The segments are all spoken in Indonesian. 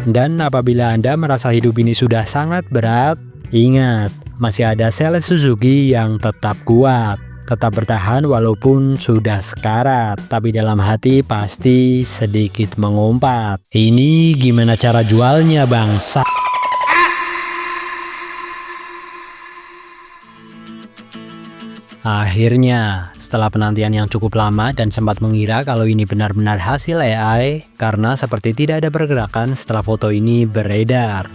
Dan apabila Anda merasa hidup ini sudah sangat berat, ingat, masih ada sales Suzuki yang tetap kuat, tetap bertahan walaupun sudah sekarat, tapi dalam hati pasti sedikit mengumpat. Ini gimana cara jualnya, bangsa? Akhirnya, setelah penantian yang cukup lama dan sempat mengira kalau ini benar-benar hasil AI, karena seperti tidak ada pergerakan setelah foto ini beredar.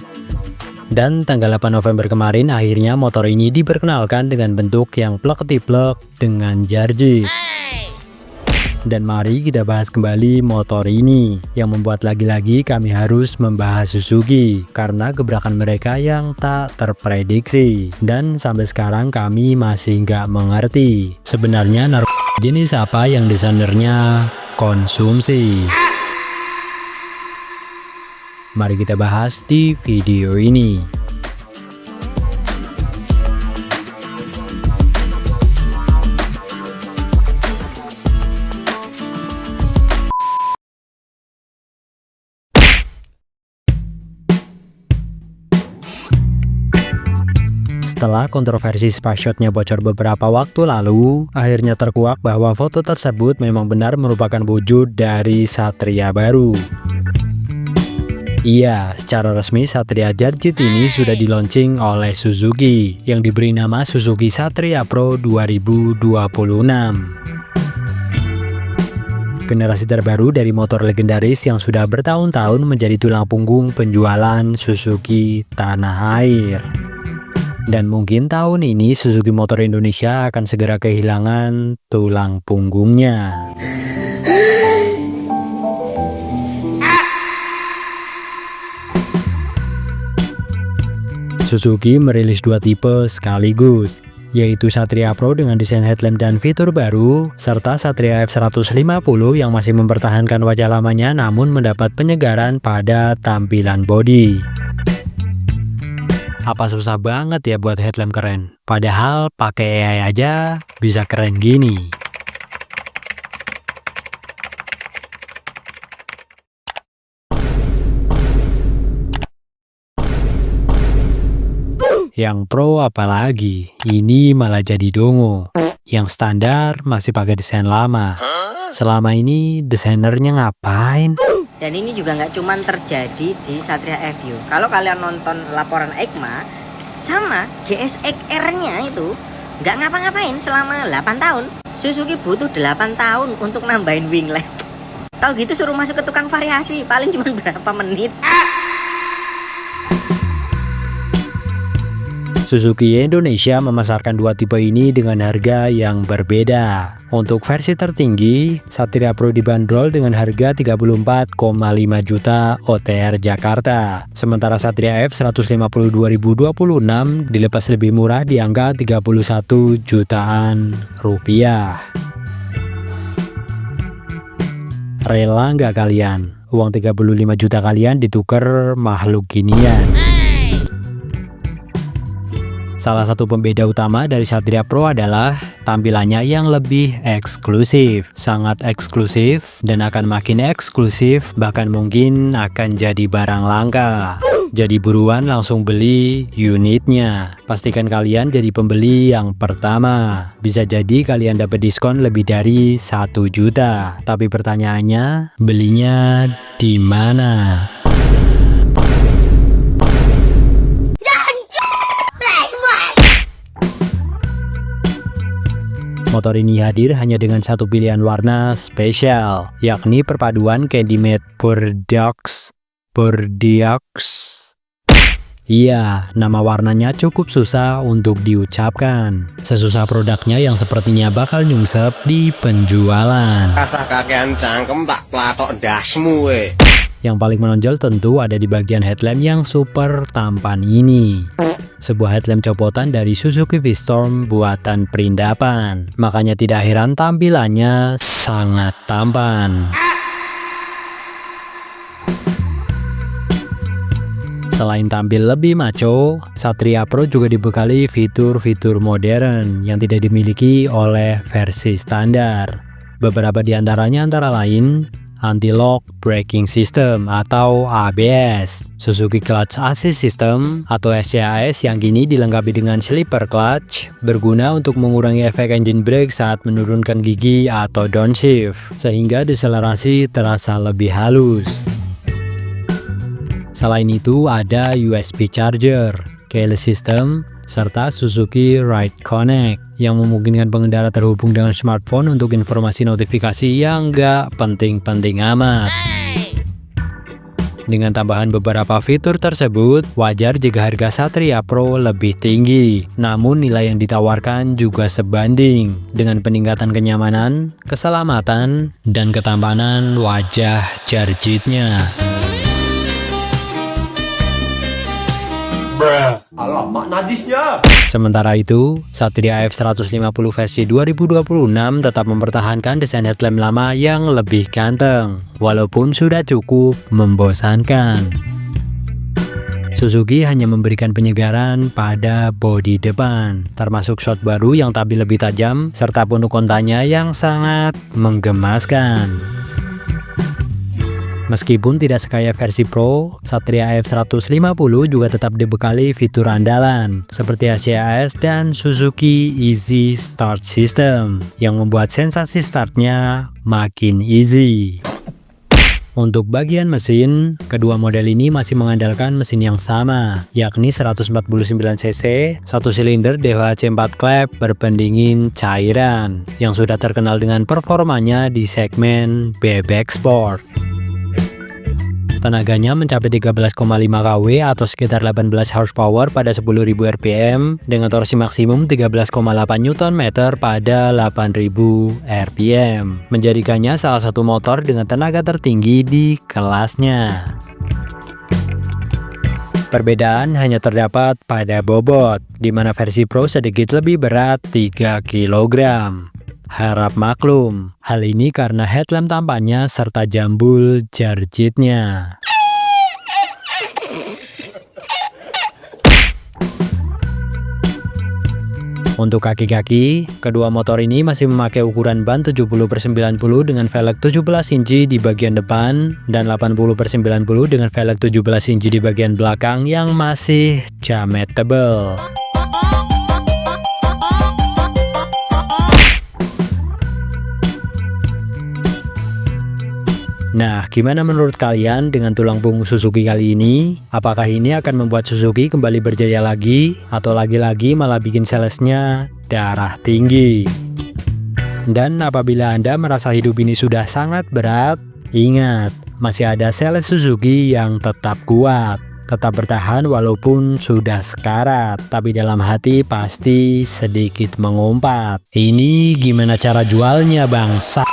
Dan tanggal 8 November kemarin, akhirnya motor ini diperkenalkan dengan bentuk yang plek-tiplek dengan jarjik. Dan mari kita bahas kembali motor ini, yang membuat lagi-lagi kami harus membahas Suzuki karena gebrakan mereka yang tak terprediksi. Dan sampai sekarang kami masih nggak mengerti sebenarnya jenis apa yang desainernya konsumsi. Mari kita bahas di video ini. Setelah kontroversi spaceshotnya bocor beberapa waktu lalu, akhirnya terkuak bahwa foto tersebut memang benar merupakan wujud dari Satria baru. Iya, secara resmi Satria Jarjit ini sudah di-launching oleh Suzuki yang diberi nama Suzuki Satria Pro 2026. Generasi terbaru dari motor legendaris yang sudah bertahun-tahun menjadi tulang punggung penjualan Suzuki tanah air. Dan mungkin tahun ini Suzuki Motor Indonesia akan segera kehilangan tulang punggungnya. Suzuki merilis dua tipe sekaligus, yaitu Satria Pro dengan desain headlamp dan fitur baru, serta Satria F150 yang masih mempertahankan wajah lamanya namun mendapat penyegaran pada tampilan bodi. Apa susah banget ya buat headlamp keren? Padahal pakai AI aja bisa keren gini. Yang pro apalagi, ini malah jadi dongo. Yang standar masih pakai desain lama. Selama ini desainernya ngapain? Dan ini juga nggak cuma terjadi di Satria FU. Kalau kalian nonton laporan EICMA, sama GSX R-nya itu nggak ngapa-ngapain selama 8 tahun. Suzuki butuh 8 tahun untuk nambahin winglet. Tahu gitu suruh masuk ke tukang variasi, paling cuma berapa menit. Suzuki Indonesia memasarkan dua tipe ini dengan harga yang berbeda. Untuk versi tertinggi, Satria Pro dibanderol dengan harga 34,5 juta OTR Jakarta. Sementara Satria F150 2026 dilepas lebih murah di angka 31 jutaan rupiah. Rela nggak kalian? Uang 35 juta kalian ditukar makhluk ginian. Salah satu pembeda utama dari Satria Pro adalah tampilannya yang lebih eksklusif, sangat eksklusif, dan akan makin eksklusif, bahkan mungkin akan jadi barang langka. Jadi buruan langsung beli unitnya. Pastikan kalian jadi pembeli yang pertama. Bisa jadi kalian dapat diskon lebih dari 1 juta. Tapi pertanyaannya, belinya di mana? Motor ini hadir hanya dengan satu pilihan warna spesial, yakni perpaduan Candy Matte Bordeaux. Iya, nama warnanya cukup susah untuk diucapkan. Sesusah produknya yang sepertinya bakal nyungsep di penjualan. Kasah kakean cangkem tak platok dasmu we. Yang paling menonjol tentu ada di bagian headlamp yang super tampan ini. Sebuah headlamp copotan dari Suzuki V-Storm buatan perindapan. Makanya tidak heran tampilannya sangat tampan. Selain tampil lebih maco, Satria Pro juga dibekali fitur-fitur modern yang tidak dimiliki oleh versi standar. Beberapa di antaranya antara lain Anti-Lock Braking System atau ABS, Suzuki Clutch Assist System atau SCAS yang kini dilengkapi dengan slipper clutch, berguna untuk mengurangi efek engine brake saat menurunkan gigi atau downshift, sehingga deselerasi terasa lebih halus. Selain itu ada USB charger, keyless system, serta Suzuki Ride Connect yang memungkinkan pengendara terhubung dengan smartphone untuk informasi notifikasi yang nggak penting-penting amat. Dengan tambahan beberapa fitur tersebut, wajar jika harga Satria Pro lebih tinggi. Namun nilai yang ditawarkan juga sebanding dengan peningkatan kenyamanan, keselamatan, dan ketampanan wajah Jarjitnya. Alamak najisnya. Sementara itu, Satria F150 versi 2026 tetap mempertahankan desain headlamp lama yang lebih ganteng, walaupun sudah cukup membosankan. Suzuki hanya memberikan penyegaran pada bodi depan, termasuk shot baru yang tampil lebih tajam, serta punuk kontanya yang sangat menggemaskan. Meskipun tidak sekaya versi Pro, Satria F150 juga tetap dibekali fitur andalan seperti SCAS dan Suzuki Easy Start System yang membuat sensasi startnya makin easy. Untuk bagian mesin, kedua model ini masih mengandalkan mesin yang sama, yakni 149cc, 1 silinder DHC 4 klep berpendingin cairan, yang sudah terkenal dengan performanya di segmen bebek sport. Tenaganya mencapai 13,5 kW atau sekitar 18 horsepower pada 10.000 rpm dengan torsi maksimum 13,8 Nm pada 8.000 rpm, menjadikannya salah satu motor dengan tenaga tertinggi di kelasnya. Perbedaan hanya terdapat pada bobot, di mana versi Pro sedikit lebih berat 3 kg. Harap maklum, hal ini karena headlamp tampannya serta jambul Jarjitnya. Untuk kaki-kaki, kedua motor ini masih memakai ukuran ban 70/90 dengan velg 17 inci di bagian depan dan 80/90 dengan velg 17 inci di bagian belakang yang masih jamet tebal. Nah, gimana menurut kalian dengan tulang punggung Suzuki kali ini? Apakah ini akan membuat Suzuki kembali berjaya lagi? Atau lagi-lagi malah bikin salesnya darah tinggi? Dan apabila Anda merasa hidup ini sudah sangat berat, ingat, masih ada sales Suzuki yang tetap kuat, tetap bertahan walaupun sudah sekarat, tapi dalam hati pasti sedikit mengumpat. Ini gimana cara jualnya, bangsa?